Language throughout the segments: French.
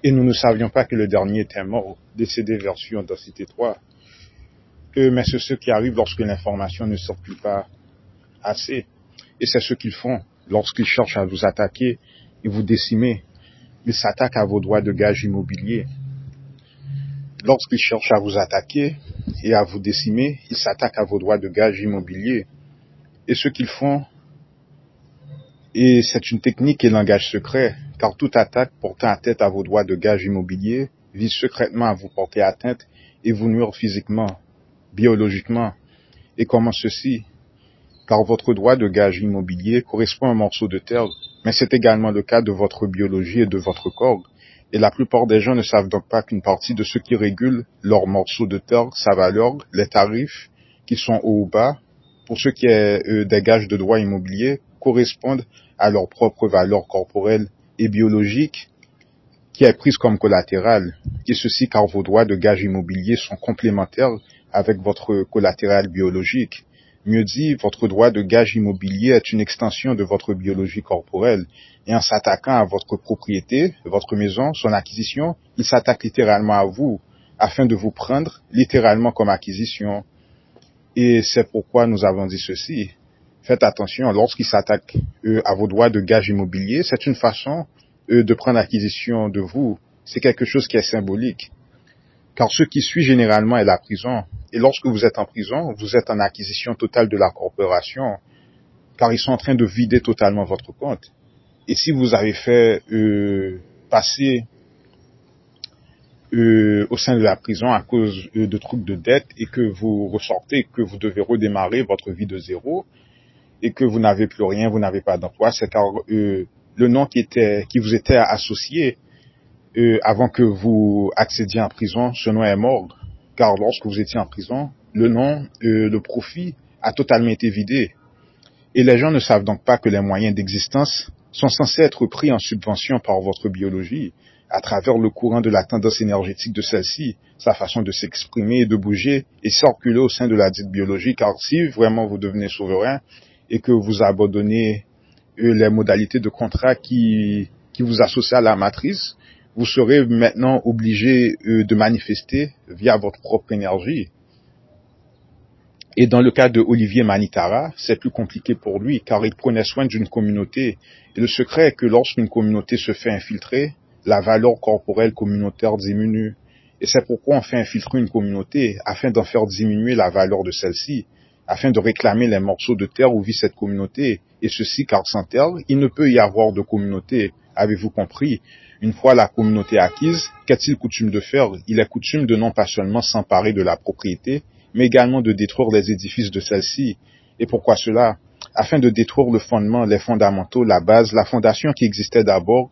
Et nous ne savions pas que le dernier était mort, décédé version densité 3. Mais c'est ce qui arrive lorsque l'information ne circule pas assez. Et c'est ce qu'ils font lorsqu'ils cherchent à vous attaquer et vous décimer. Ils s'attaquent à vos droits de gage immobilier. Lorsqu'ils cherchent à vous attaquer et à vous décimer, ils s'attaquent à vos droits de gage immobilier. Et ce qu'ils font, et c'est une technique et langage secret, car toute attaque portant atteinte à vos droits de gage immobilier vise secrètement à vous porter atteinte et vous nuire physiquement, biologiquement. Et comment ceci? Car votre droit de gage immobilier correspond à un morceau de terre, mais c'est également le cas de votre biologie et de votre corps. Et la plupart des gens ne savent donc pas qu'une partie de ce qui régule leur morceau de terre, sa valeur, les tarifs, qui sont hauts ou bas, pour ce qui est des gages de droits immobiliers, correspondent à leur propre valeur corporelle et biologique, qui est prise comme collatérale. Et ceci car vos droits de gage immobilier sont complémentaires avec votre collatéral biologique. Mieux dit, votre droit de gage immobilier est une extension de votre biologie corporelle. Et en s'attaquant à votre propriété, votre maison, son acquisition, il s'attaque littéralement à vous, afin de vous prendre littéralement comme acquisition. Et c'est pourquoi nous avons dit ceci. Faites attention, lorsqu'il s'attaque à vos droits de gage immobilier, c'est une façon de prendre acquisition de vous. C'est quelque chose qui est symbolique. Car ce qui suit généralement est la prison. Et lorsque vous êtes en prison, vous êtes en acquisition totale de la corporation, car ils sont en train de vider totalement votre compte. Et si vous avez fait passer au sein de la prison à cause de trucs de dette et que vous ressortez, que vous devez redémarrer votre vie de zéro et que vous n'avez plus rien, vous n'avez pas d'emploi, c'est car le nom qui vous était associé avant que vous accédiez en prison, ce nom est mort. Car lorsque vous étiez en prison, le nom, le profit a totalement été vidé. Et les gens ne savent donc pas que les moyens d'existence sont censés être pris en subvention par votre biologie, à travers le courant de la tendance énergétique de celle-ci, sa façon de s'exprimer et de bouger et circuler au sein de la dite biologie. Car si vraiment vous devenez souverain et que vous abandonnez les modalités de contrat qui vous associent à la matrice, vous serez maintenant obligé de manifester via votre propre énergie. Et dans le cas de Olivier Manitara, c'est plus compliqué pour lui, car il prenait soin d'une communauté. Et le secret est que lorsqu'une communauté se fait infiltrer, la valeur corporelle communautaire diminue. Et c'est pourquoi on fait infiltrer une communauté, afin d'en faire diminuer la valeur de celle-ci, afin de réclamer les morceaux de terre où vit cette communauté. Et ceci car sans terre, il ne peut y avoir de communauté. Avez-vous compris? Une fois la communauté acquise, qu'est-il coutume de faire? Il est coutume de non pas seulement s'emparer de la propriété, mais également de détruire les édifices de celle-ci. Et pourquoi cela? Afin de détruire le fondement, les fondamentaux, la base, la fondation qui existait d'abord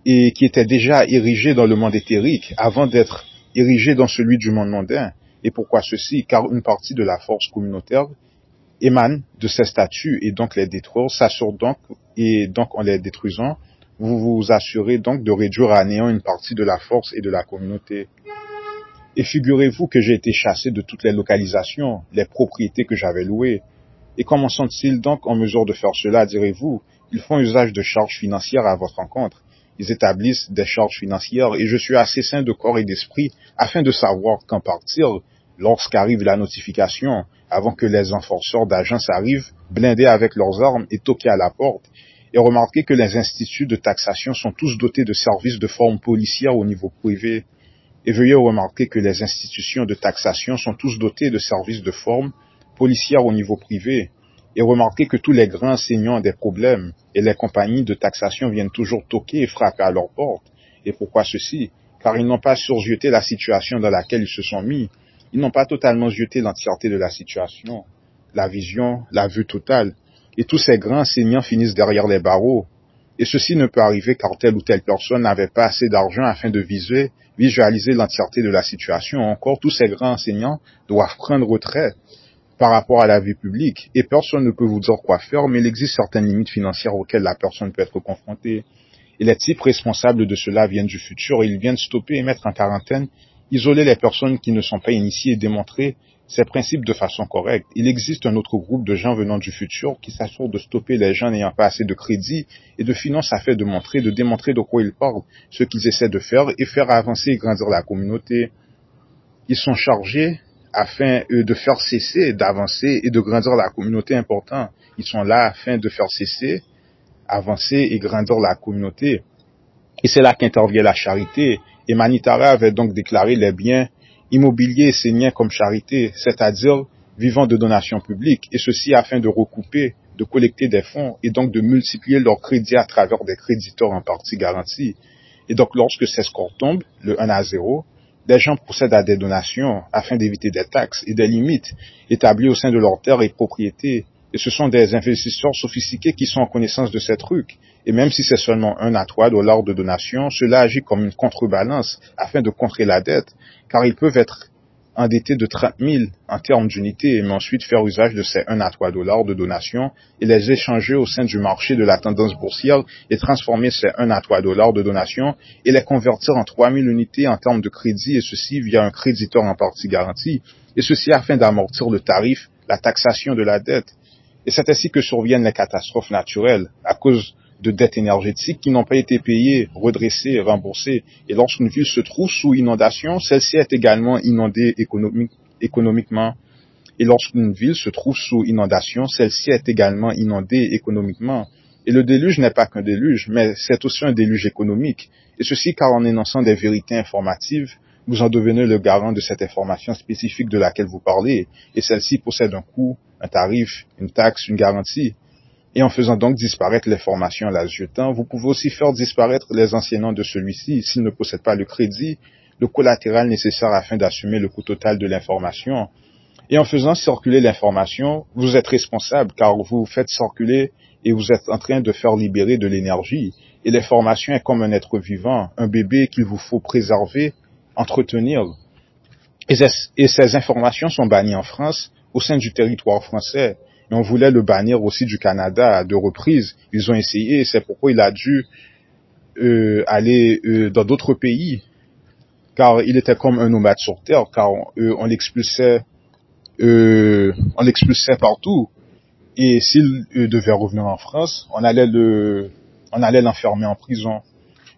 et qui était déjà érigée dans le monde éthérique avant d'être érigée dans celui du monde mondain. Et pourquoi ceci? Car une partie de la force communautaire émane de ces statuts et donc les détruire s'assure donc, et donc en les détruisant, vous vous assurez donc de réduire à néant une partie de la force et de la communauté. Et figurez-vous que j'ai été chassé de toutes les localisations, les propriétés que j'avais louées. Et comment sont-ils donc en mesure de faire cela, direz-vous? Ils font usage de charges financières à votre encontre. Ils établissent des charges financières et je suis assez sain de corps et d'esprit afin de savoir quand partir lorsqu'arrive la notification, avant que les enforceurs d'agences arrivent, blindés avec leurs armes et toqués à la porte. Et remarquez que les instituts de taxation sont tous dotés de services de forme policière au niveau privé. Et veuillez remarquer que les institutions de taxation sont tous dotés de services de forme policière au niveau privé. Et remarquez que tous les grands enseignants ont des problèmes et les compagnies de taxation viennent toujours toquer et frapper à leur porte. Et pourquoi ceci? Car ils n'ont pas surjeté la situation dans laquelle ils se sont mis. Ils n'ont pas totalement jeté l'entièreté de la situation, la vision, la vue totale. Et tous ces grands enseignants finissent derrière les barreaux. Et ceci ne peut arriver car telle ou telle personne n'avait pas assez d'argent afin de visualiser l'entièreté de la situation. Encore, tous ces grands enseignants doivent prendre retrait par rapport à la vie publique. Et personne ne peut vous dire quoi faire, mais il existe certaines limites financières auxquelles la personne peut être confrontée. Et les types responsables de cela viennent du futur et ils viennent stopper et mettre en quarantaine Isoler les personnes qui ne sont pas initiées et démontrer ces principes de façon correcte. Il existe un autre groupe de gens venant du futur qui s'assure de stopper les gens n'ayant pas assez de crédit et de finances afin de démontrer de quoi ils parlent, ce qu'ils essaient de faire et faire avancer et grandir la communauté. Ils sont chargés afin de faire cesser, d'avancer et de grandir la communauté important. Ils sont là afin de faire cesser, avancer et grandir la communauté. Et c'est là qu'intervient la charité. Et Manitara avait donc déclaré les biens immobiliers et saignants comme charité, c'est-à-dire vivant de donations publiques, et ceci afin de recouper, de collecter des fonds et donc de multiplier leurs crédits à travers des créditeurs en partie garantis. Et donc lorsque ces scores tombent, le 1-0, les gens procèdent à des donations afin d'éviter des taxes et des limites établies au sein de leurs terres et propriétés. Et ce sont des investisseurs sophistiqués qui sont en connaissance de ces trucs. Et même si c'est seulement $1 de donation, cela agit comme une contrebalance afin de contrer la dette, car ils peuvent être endettés de 30 000 en termes d'unités, mais ensuite faire usage de ces $1 de donation et les échanger au sein du marché de la tendance boursière et transformer ces $1 de donation et les convertir en 3 000 unités en termes de crédit, et ceci via un créditeur en partie garanti, et ceci afin d'amortir le tarif, la taxation de la dette. Et c'est ainsi que surviennent les catastrophes naturelles à cause de dettes énergétiques qui n'ont pas été payées, redressées, remboursées. Et lorsqu'une ville se trouve sous inondation, celle-ci est également inondée économiquement. Et lorsqu'une ville se trouve sous inondation, celle-ci est également inondée économiquement. Et le déluge n'est pas qu'un déluge, mais c'est aussi un déluge économique. Et ceci car en énonçant des vérités informatives, vous en devenez le garant de cette information spécifique de laquelle vous parlez. Et celle-ci possède un coût, un tarif, une taxe, une garantie. Et en faisant donc disparaître l'information en la jetant, vous pouvez aussi faire disparaître les anciens noms de celui-ci s'il ne possède pas le crédit, le collatéral nécessaire afin d'assumer le coût total de l'information. Et en faisant circuler l'information, vous êtes responsable car vous faites circuler et vous êtes en train de faire libérer de l'énergie. Et l'information est comme un être vivant, un bébé qu'il vous faut préserver, entretenir. Et ces informations sont bannies en France, au sein du territoire français. Et on voulait le bannir aussi du Canada à 2 reprises. Ils ont essayé, et c'est pourquoi il a dû aller dans d'autres pays, car il était comme un nomade sur Terre, car on l'expulsait partout. Et s'il devait revenir en France, on allait l'enfermer en prison.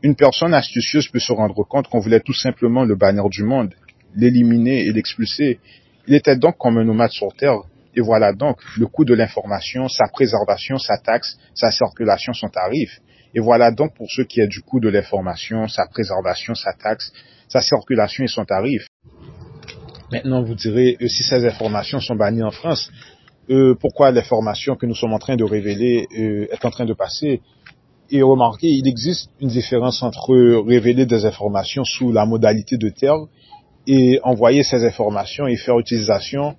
Une personne astucieuse peut se rendre compte qu'on voulait tout simplement le bannir du monde, l'éliminer et l'expulser. Il était donc comme un nomade sur Terre. Et voilà donc le coût de l'information, sa préservation, sa taxe, sa circulation, son tarif. Et voilà donc pour ce qui est du coût de l'information, sa préservation, sa taxe, sa circulation et son tarif. Maintenant, vous direz, si ces informations sont bannies en France, pourquoi l'information que nous sommes en train de révéler est en train de passer? Et remarquez, il existe une différence entre révéler des informations sous la modalité de terre et envoyer ces informations et faire utilisation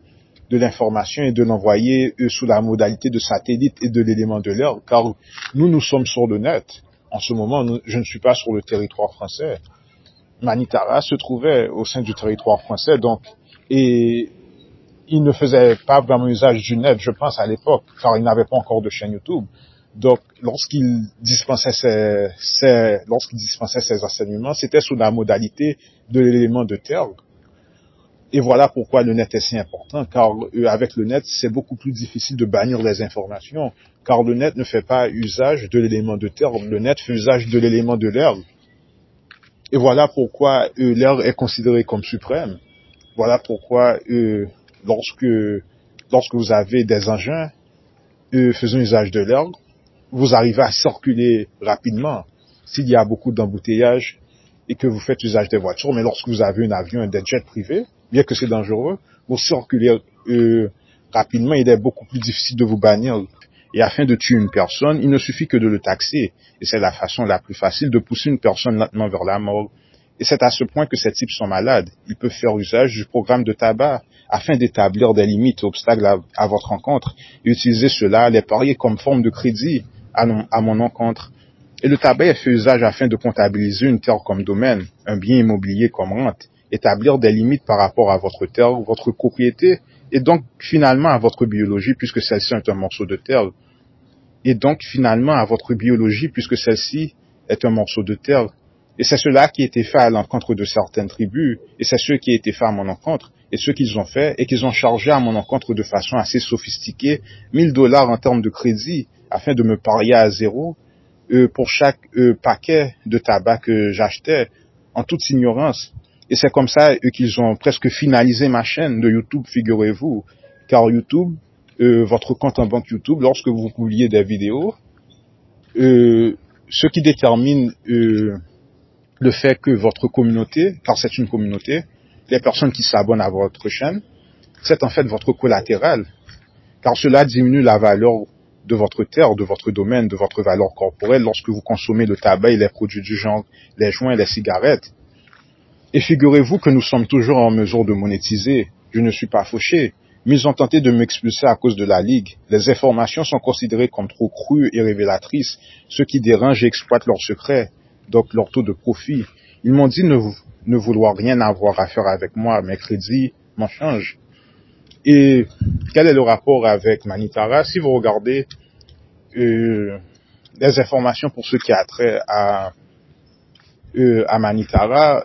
de l'information et de l'envoyer sous la modalité de satellite et de l'élément de l'air, car nous sommes sur le net. En ce moment, je ne suis pas sur le territoire français. Manitara se trouvait au sein du territoire français, donc, et il ne faisait pas vraiment usage du net, je pense, à l'époque, car il n'avait pas encore de chaîne YouTube. Donc, lorsqu'il dispensait ses enseignements, c'était sous la modalité de l'élément de terre. Et voilà pourquoi le net est si important, car avec le net, c'est beaucoup plus difficile de bannir les informations, car le net ne fait pas usage de l'élément de terre, le net fait usage de l'élément de l'air. Et voilà pourquoi l'air est considéré comme suprême. Voilà pourquoi lorsque vous avez des engins faisant usage de l'air, vous arrivez à circuler rapidement s'il y a beaucoup d'embouteillages et que vous faites usage des voitures. Mais lorsque vous avez un avion, des jets privés, bien que c'est dangereux, vous circulez rapidement, il est beaucoup plus difficile de vous bannir. Et afin de tuer une personne, il ne suffit que de le taxer. Et c'est la façon la plus facile de pousser une personne lentement vers la mort. Et c'est à ce point que ces types sont malades. Ils peuvent faire usage du programme de tabac afin d'établir des limites et obstacles à votre rencontre et utiliser cela, les parier comme forme de crédit à mon encontre. Et le tabac est fait usage afin de comptabiliser une terre comme domaine, un bien immobilier comme rente, établir des limites par rapport à votre terre, votre propriété, et donc finalement à votre biologie puisque celle-ci est un morceau de terre. Et donc finalement à votre biologie puisque celle-ci est un morceau de terre. Et c'est cela qui a été fait à l'encontre de certaines tribus, et c'est ce qui a été fait à mon encontre, et ce qu'ils ont fait, et qu'ils ont chargé à mon encontre de façon assez sophistiquée, $1000 en termes de crédit, afin de me parier à zéro, pour chaque paquet de tabac que j'achetais, en toute ignorance. Et c'est comme ça qu'ils ont presque finalisé ma chaîne de YouTube, figurez-vous. Car YouTube, votre compte en banque YouTube, lorsque vous publiez des vidéos, ce qui détermine le fait que votre communauté, car c'est une communauté, les personnes qui s'abonnent à votre chaîne, c'est en fait votre collatéral, car cela diminue la valeur de votre terre, de votre domaine, de votre valeur corporelle lorsque vous consommez le tabac et les produits du genre, les joints, les cigarettes. Et figurez-vous que nous sommes toujours en mesure de monétiser. Je ne suis pas fauché, mais ils ont tenté de m'expulser à cause de la Ligue. Les informations sont considérées comme trop crues et révélatrices, ce qui dérange et exploite leurs secrets, donc leur taux de profit. Ils m'ont dit ne vouloir rien avoir à faire avec moi, mes crédits m'en changent. Et quel est le rapport avec Manitara? Si vous regardez les informations pour ce qui a trait à Manitara,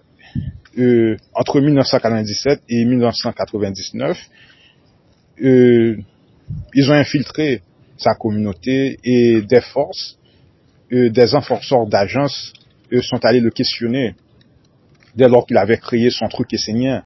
entre 1997 et 1999, ils ont infiltré sa communauté et des forces, des enforceurs d'agences sont allés le questionner dès lors qu'il avait créé son truc essénien.